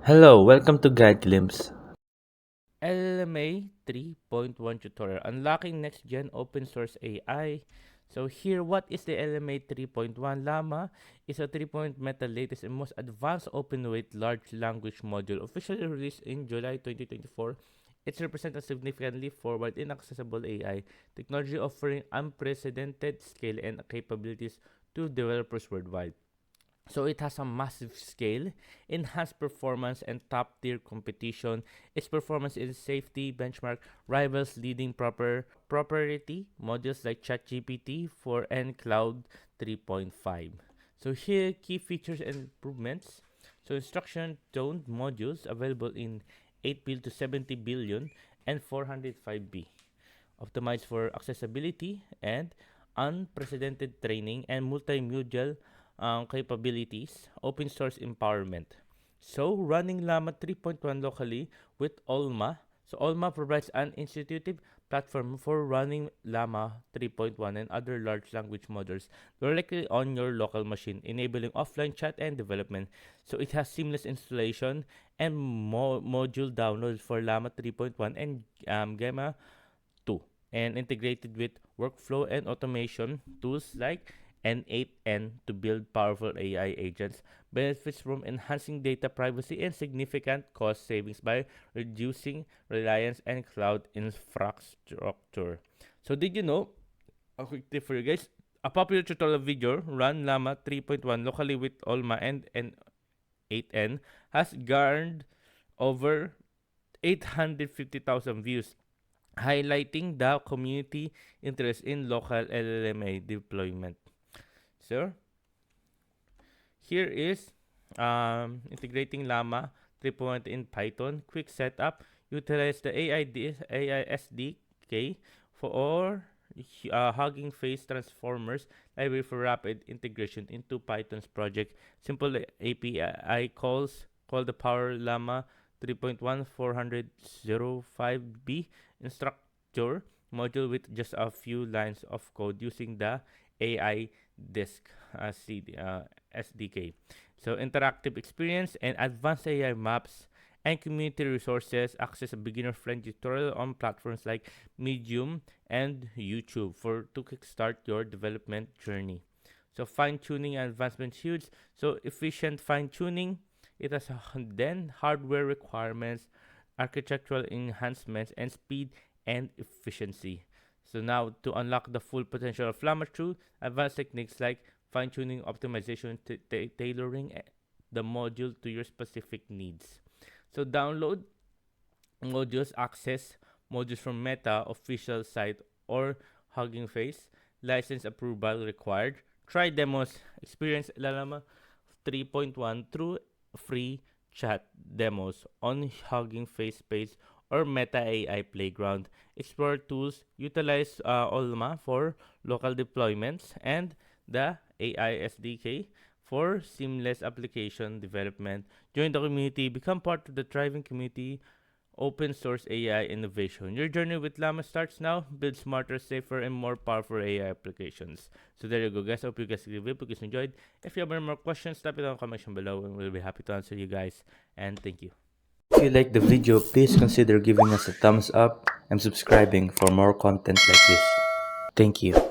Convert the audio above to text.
Hello, welcome to Guide Glimpse. LLaMa 3.1 tutorial, unlocking next-gen open source AI. So here, what is the LLaMa 3.1? LLaMa is a 3.0 meta latest and most advanced open-weight large language module officially released in July 2024. It represents a significantly forward in accessible AI technology offering unprecedented scale and capabilities to developers worldwide. So it has a massive scale, enhanced performance, and top tier competition. Its performance in safety benchmark rivals leading proprietary modules like ChatGPT 4 and Cloud 3.5. So here key features and improvements. So instruction toned modules available in 8 billion to 70 billion and 405B, optimized for accessibility and unprecedented training and multimodal capabilities, open source empowerment. So, running LLaMa 3.1 locally with LLaMa. So, LLaMa provides an intuitive platform for running LLaMa 3.1 and other large language models directly on your local machine, enabling offline chat and development. So, it has seamless installation and module download for LLaMa 3.1 and Gamma 2, and integrated with workflow and automation tools like N8N to build powerful AI agents, benefits from enhancing data privacy and significant cost savings by reducing reliance on cloud infrastructure. So did you know, a quick tip for you guys, a popular tutorial video, Run LLaMa 3.1 locally with Olma and N8N, has garnered over 850,000 views, highlighting the community interest in local LLMA deployment. So here is integrating Llama 3.1 in Python. Quick setup. Utilize the AI SDK for HuggingFace transformers library for rapid integration into Python's project. Simple API calls call the Power Llama 3.1 405B instructor module with just a few lines of code using the AI disk SDK. So interactive experience and advanced AI maps and community resources, access a beginner-friendly tutorial on platforms like Medium and YouTube for to kickstart your development journey. So fine-tuning and advancement huge. So efficient fine-tuning. It has then hardware requirements, architectural enhancements, and speed and efficiency. So now to unlock the full potential of LLaMA 2, advanced techniques like fine-tuning, optimization, tailoring the module to your specific needs. So download modules, access modules from Meta official site or Hugging Face. License approval required. Try demos. Experience LLaMA 3.1 through free chat demos on Hugging Face page or Meta AI Playground. Explore tools, utilize Olma for local deployments, and the AI SDK for seamless application development. Join the community, become part of the thriving community, open source AI innovation. Your journey with Llama starts now. Build smarter, safer, and more powerful AI applications. So there you go, guys. Hope you guys enjoyed. If you have any more questions, type it down in the comment section below, and we'll be happy to answer you guys. And thank you. If you like the video, please consider giving us a thumbs up and subscribing for more content like this. Thank you.